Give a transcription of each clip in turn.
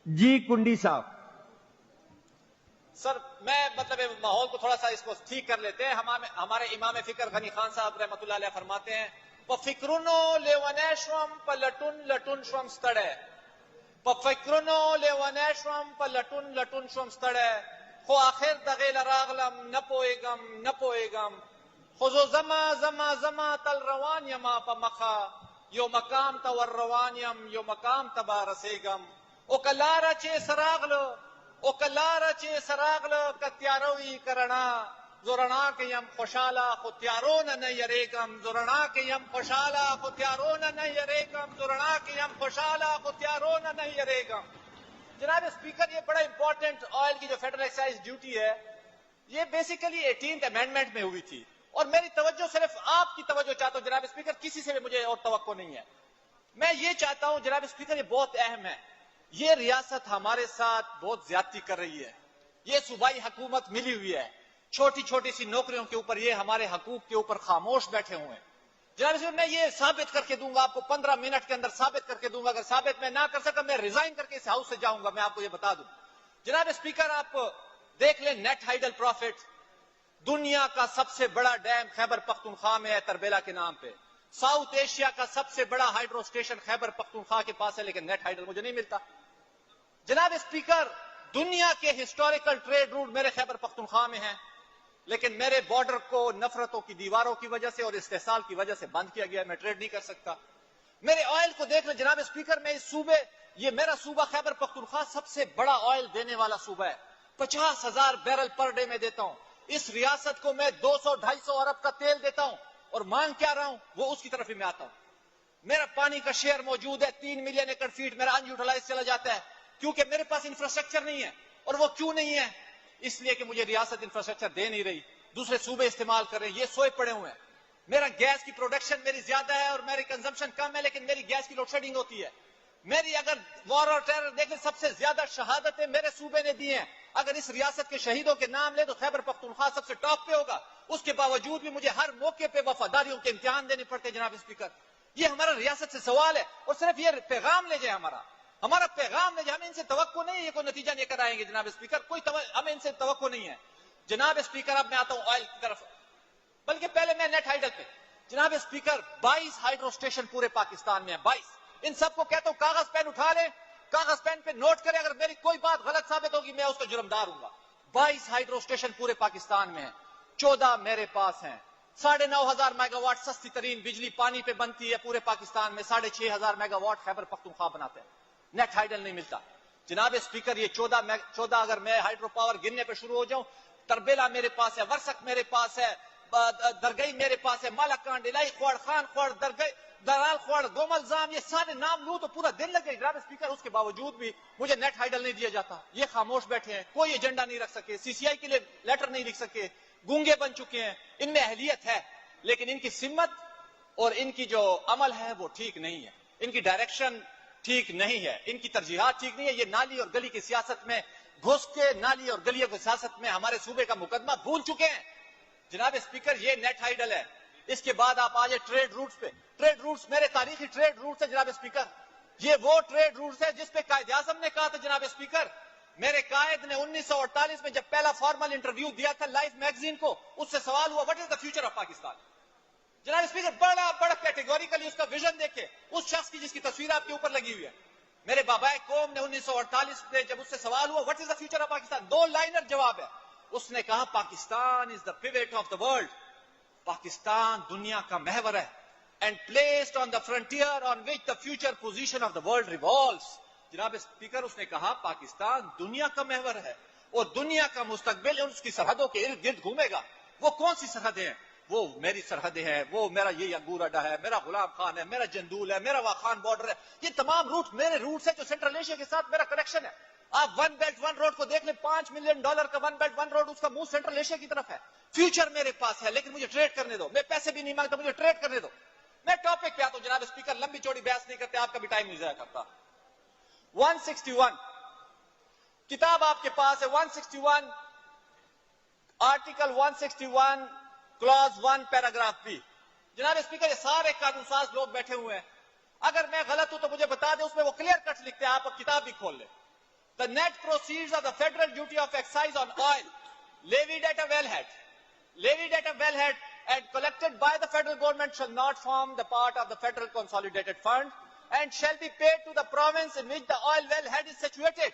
جی کنڈی صاحب. سر میں مطلب ماحول کو تھوڑا سا اس کو ٹھیک کر لیتے ہیں. ہمارے امام فکر غنی خان صاحب رحمۃ اللہ علیہ فرماتے ہیں فکرنو لیونیشوم پلٹن لٹن شوم ستڑے فکرنو لیونیشوم پلٹن لٹن شوم ستڑے خو آخر دغیل راغلم نپویگم نپویگم خزو زما زما زما تل روان یما پمخا یو مقام تور روان یم یو مقام تبا رسیگم او کلارا چے سراغلو او کلارا چے سراغلو کتیاروی کرنا زورنا کے یم خوشالا خودیارون نہ یریگم زورنا کے یم خوشالا خودیارون نہ یریگم زورنا کے یم خوشالا خودیارون نہ یریگم. جناب اسپیکر یہ بڑا امپورٹنٹ آئل کی جو فیڈرل ایکسائز ڈیوٹی ہے یہ بیسیکلی 18th امینڈمنٹ میں ہوئی تھی اور میری توجہ صرف آپ کی توجہ چاہتا ہوں جناب اسپیکر, کسی سے بھی مجھے اور توقع نہیں ہے. میں یہ چاہتا ہوں جناب اسپیکر یہ بہت اہم ہے. یہ ریاست ہمارے ساتھ بہت زیادتی کر رہی ہے. یہ صوبائی حکومت ملی ہوئی ہے, چھوٹی چھوٹی سی نوکریوں کے اوپر یہ ہمارے حقوق کے اوپر خاموش بیٹھے ہوئے ہیں. جناب اسپیکر میں یہ ثابت کر کے دوں گا آپ کو 15 منٹ کے اندر ثابت کر کے دوں گا. اگر ثابت میں نہ کر سکا میں ریزائن کر کے اس ہاؤس سے جاؤں گا. میں آپ کو یہ بتا دوں جناب اسپیکر آپ دیکھ لیں نیٹ ہائیڈل پروفٹ دنیا کا سب سے بڑا ڈیم خیبر پختونخوا میں ہے تربیلا کے نام پہ. ساؤتھ ایشیا کا سب سے بڑا ہائیڈرو اسٹیشن خیبر پختونخوا کے پاس ہے لیکن نیٹ ہائیڈل مجھے نہیں ملتا. جناب اسپیکر دنیا کے ہسٹوریکل ٹریڈ روٹ میرے خیبر پختونخوا میں ہیں لیکن میرے بارڈر کو نفرتوں کی دیواروں کی وجہ سے اور استحصال کی وجہ سے بند کیا گیا. میں ٹریڈ نہیں کر سکتا. میرے آئل کو دیکھ لیں جناب اسپیکر, میں اس صوبے یہ میرا صوبہ خیبر پختونخوا سب سے بڑا آئل دینے والا صوبہ ہے. 50,000 بیرل پر ڈے میں دیتا ہوں. اس ریاست کو میں 200-250 ارب کا تیل دیتا ہوں اور مانگ کیا رہا ہوں وہ اس کی طرف ہی میں آتا ہوں. میرا پانی کا شیئر موجود ہے 3 ملین ایکڑ فیٹ میرا ان یوٹیلائز چلا جاتا ہے کیونکہ میرے پاس انفراسٹرکچر نہیں ہے. اور وہ کیوں نہیں ہے؟ اس لیے کہ مجھے ریاست انفراسٹرکچر دے نہیں رہی, دوسرے صوبے استعمال کر رہے ہیں, یہ سوئے پڑے ہوئے ہیں. میرا گیس کی پروڈکشن میری زیادہ ہے اور میری کنزمپشن کم ہے لیکن میری گیس کی لوڈ شیڈنگ ہوتی ہے. میری اگر وار اور ٹیرر دیکھیں سب سے زیادہ شہادتیں میرے صوبے نے دی ہیں. اگر اس ریاست کے شہیدوں کے نام لے تو خیبر پختونخوا سب سے ٹاپ پہ ہوگا. اس کے باوجود بھی مجھے ہر موقع پہ وفاداریوں کے امتحان دینے پڑتے ہیں. جناب اسپیکر یہ ہمارا ریاست سے سوال ہے اور صرف یہ پیغام لے جائے ہمارا پیغام لے جائے. ہمیں ان سے توقع نہیں ہے یہ کوئی نتیجہ لے کر آئیں گے. جناب اسپیکر ہمیں ان سے توقع نہیں ہے. جناب اسپیکر اب میں آتا ہوں آئل کی طرف, بلکہ پہلے میں نیٹ ہائیڈل پہ. جناب اسپیکر 22 ہائیڈرو اسٹیشن پورے پاکستان میں ہیں. 22. ان سب کو کہتا ہوں کاغذ پین اٹھا لیں, کاغذ پین پہ نوٹ کریں. اگر میری کوئی بات غلط ثابت ہوگی میں اس کا جرمدار ہوں گا. 22 ہائیڈرو اسٹیشن پورے پاکستان میں ہیں. 14 میرے پاس ہیں. 9,500 میگا واٹ سستی ترین بجلی پانی پہ بنتی ہے پورے پاکستان میں. 6,500 میگا واٹ خیبر پختونخوا بناتے ہیں. نیٹ ہائیڈل نہیں ملتا. جناب اسپیکر یہ 14 اگر میں ہائیڈرو پاور گننے پہ شروع ہو جاؤں, تربیلا میرے پاس ہے, ورسک میرے پاس ہے, درگئی میرے پاس ہے, مالاکانڈ, الہی خوڑ, خان خوڑ, درال خوڑ, گومل زام, یہ سارے نام لوں تو پورا دن لگے. جناب اسپیکر اس کے باوجود بھی مجھے نیٹ ہائیڈل نہیں دیا جاتا. یہ خاموش بیٹھے ہیں, کوئی ایجنڈا نہیں رکھ سکے, سی سی آئی کے لیے لیٹر نہیں لکھ سکے, گونگے بن چکے ہیں. ان میں اہلیت ہے لیکن ان کی سمت اور ان کی جو عمل ہے وہ ٹھیک نہیں ہے. ان کی ڈائریکشن ٹھیک نہیں ہے, ان کی ترجیحات ٹھیک نہیں ہے. یہ نالی اور گلی کی سیاست میں گھس کے نالی اور گلیوں کی سیاست میں ہمارے صوبے کا مقدمہ بھول چکے ہیں. جناب اسپیکر یہ نیٹ ہائیڈل ہے. اس کے بعد آپ آ جائے ٹریڈ روٹس پہ. ٹریڈ روٹس میرے تاریخی ٹریڈ روٹس ہے جناب اسپیکر. یہ وہ ٹریڈ روٹس ہے جس پہ قائد اعظم نے کہا تھا جناب اسپیکر, میرے قائد نے 1948 میں جب پہلا فارمل انٹرویو دیا تھا لائف میگزین کو, اس سے سوال ہوا what is the future of Pakistan. جناب اسپیکر بڑا کیٹیگوریکلی اس کا ویژن دیکھے اس شخص کی جس کی تصویر آپ کے اوپر لگی ہوئی ہے. میرے بابائے قوم نے 1948 میں جب اس سے سوال ہوا what is the future of Pakistan, 2 liner جواب ہے. اس نے کہا Pakistan is the pivot of the world. Pakistan دنیا کا محور ہے and placed on the frontier on which the future position of the world revolves. جناب اسپیکر اس نے کہا پاکستان دنیا کا محور ہے اور دنیا کا مستقبل اس کی سرحدوں کے ارد گرد گھومے گا. وہ کون سی سرحدیں ہیں؟ وہ میری سرحدیں ہیں, وہ میرا یہ انگور اڈا ہے, میرا غلام خان ہے, میرا جندول ہے, میرا واخان بارڈر ہے. یہ تمام روٹ میرے روٹس ہیں جو سینٹرل ایشیا کے ساتھ میرا کنیکشن ہے. آپ ون بیلٹ ون روڈ کو دیکھ لیں, $5 ملین کا ون بیلٹ ون روڈ, اس کا منہ سینٹرل ایشیا کی طرف ہے. فیوچر میرے پاس ہے لیکن مجھے ٹریڈ کرنے دو. میں پیسے بھی نہیں مانگتا, مجھے ٹریڈ کرنے دو. میں ٹاپک پہ آتا ہوں جناب اسپیکر, لمبی چوڑی بحث نہیں کرتے, آپ کا بھی ٹائم نہیں ضائع کرتا. 161 کتاب آپ کے پاس ہے, 161 آرٹیکل 161 کلاز 1 پیراگراف B. جناب اسپیکر یہ سارے قانون ساز لوگ بیٹھے ہوئے ہیں, اگر میں غلط ہوں تو مجھے بتا دیں. اس میں وہ کلیئر کٹ لکھتے ہیں, آپ کتاب بھی کھول لیں. The net proceeds of the federal duty of excise on oil levied at a wellhead and collected by the federal government shall not form the part of the federal consolidated fund and shall be paid to the province in which the oil wellhead is situated.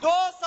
200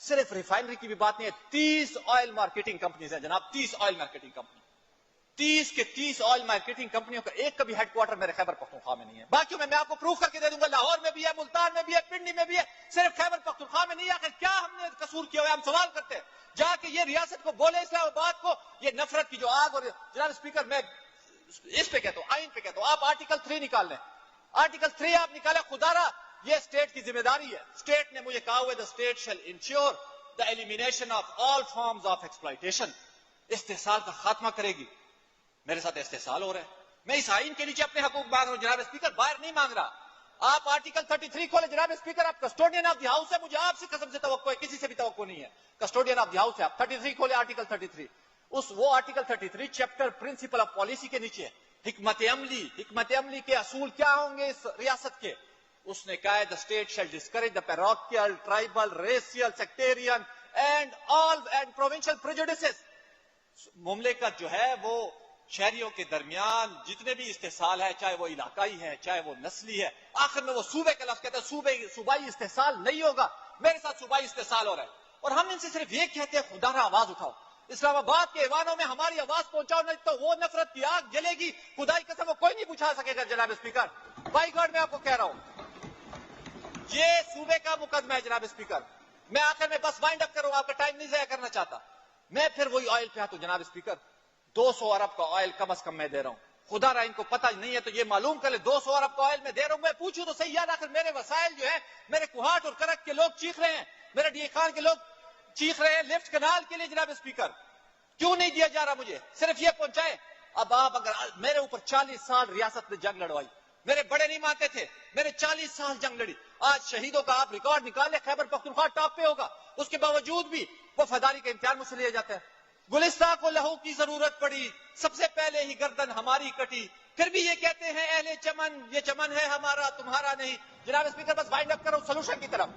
صرف refinery کی بھی بات نہیں ہے, 30 oil marketing companies ہیں جناب, 30 oil marketing company, 30 کے 30 oil marketing کمپنیوں کا ایک کا بھی ہیڈ کوارٹر میرے خیبر پختونخوا میں نہیں ہے. باقیوں میں آپ کو پروف کر کے دے دوں گا, لاہور میں بھی ہے, ملتان میں بھی ہے, پنڈی میں بھی ہے, صرف خیبر پختونخوا میں نہیں ہے. آخر کیا ہم نے قصور کیا ہوا ہے؟ ہم سوال کرتے ہیں. جا کے یہ ریاست کو بولے اسلام آباد کو, یہ نفرت کی جو آگ. اور جناب اسپیکر میں اس پہ کہتا ہوں, آئین پہ کہتا ہوں, آپ آرٹیکل 3 نکال لیں, آرٹیکل 3 آپ نکالیں. خدا را یہ اسٹیٹ کی ذمہ داری ہے. اسٹیٹ نے مجھے کہا ہوا ہے, the state shall ensure the elimination of all forms of exploitation. استحصال کا خاتمہ کرے گی. میرے ساتھ استحصال ہو رہا ہے, میں اس آئین کے نیچے اپنے حقوق مانگ رہا ہوں جناب اسپیکر, باہر نہیں مانگ رہا. آپ آرٹیکل 33 کھولے جناب اسپیکر, آپ کسٹوڈین آف دی ہاؤس ہے, مجھے آپ سے قسم سے توقع ہے, کسی سے بھی توقع نہیں ہے. کسٹوڈین آف دی ہاؤس ہے آپ. 33 کھولے, آرٹیکل 33. وہ article 33 chapter principle of policy کے نیچے حکمت عملی کے اصول کیا ہوں گے اس ریاست کے. اس نے کہا ہے the state shall discourage the parochial, tribal, racial, sectarian and provincial prejudices. مملکت جو ہے وہ شہریوں کے درمیان جتنے بھی استحصال ہے, چاہے وہ علاقائی ہے, چاہے وہ نسلی ہے, آخر میں وہ صوبے کا لفظ کہتے ہیں. صوبائی استحصال نہیں ہوگا. میرے ساتھ صوبائی استحصال ہو رہا ہے, اور ہم ان سے صرف یہ کہتے ہیں خدا را آواز اٹھاؤ, اسلام آباد کے ایوانوں میں ہماری آواز پہنچاؤ, نہیں تو وہ نفرت کی آگ جلے گی, خدائی قسم وہ کوئی نہیں بجھا سکے گا. جناب اسپیکر, بائی گاڈ میں آپ کو کہہ رہا ہوں, یہ صوبے کا مقدمہ ہے. جناب اسپیکر, میں آخر میں بس وائنڈ اپ کروں, آپ کا ٹائم نہیں ضائع کرنا چاہتا. میں پھر وہی آئل پہ آتا ہوں جناب اسپیکر, 200 ارب کا آئل کم از کم میں دے رہا ہوں. خدا را ان کو پتہ نہیں ہے تو یہ معلوم کر لے, 200 ارب کا آئل میں دے رہا ہوں. میں پوچھوں تو صحیح یاد, آخر میرے وسائل جو ہے, میرے کوہاٹ اور کرک کے لوگ چیخ رہے ہیں, میرے ڈی خان کے لوگ چیخ رہے ہیں لفٹ کنال کے لیے. جناب اسپیکر, کیوں نہیں دیا جا رہا مجھے؟ صرف یہ پہنچائے. اب آپ اگر میرے اوپر 40 سال ریاست نے جنگ لڑوائی, میرے بڑے نہیں مانتے تھے, میں نے 40 سال جنگ لڑی. آج شہیدوں کا آپ ریکارڈ نکالے, خیبر پختونخوا ٹاپ پہ ہوگا. اس کے باوجود بھی وہ فداری کا امتحان مجھ سے لیا جاتا ہے. گلستہ کو لہو کی ضرورت پڑی, سب سے پہلے ہی گردن ہماری کٹی, پھر بھی یہ کہتے ہیں اہل چمن, یہ چمن ہے ہمارا تمہارا نہیں. جناب اسپیکر بس وائنڈ اپ کرو سولوشن کی طرف.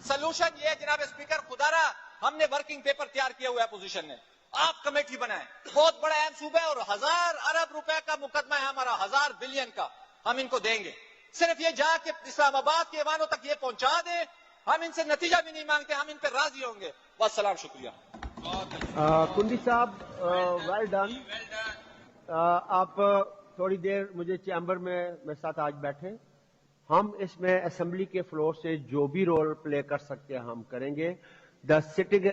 سولوشن یہ جناب اسپیکر, خدا را ہم نے ورکنگ پیپر تیار کیا ہوا ہے اپوزیشن نے, آپ کمیٹی بنائیں. بہت بڑا اہم صوبہ ہے اور 1000 ارب روپے کا مقدمہ ہے ہمارا, 1000 بلین کا. ہم ان کو دیں گے, صرف یہ جا کے اسلام آباد کے ایوانوں تک یہ پہنچا دیں. ہم ان سے نتیجہ بھی نہیں مانگتے, ہم ان پہ راضی ہوں گے. والسلام, شکریہ. کنڈی صاحب, ویل ڈن. آپ تھوڑی دیر مجھے چیمبر میں میرے ساتھ آج بیٹھیں. ہم اس میں اسمبلی کے فلور سے جو بھی رول پلے کر سکتے ہیں ہم کریں گے. دا سٹنگ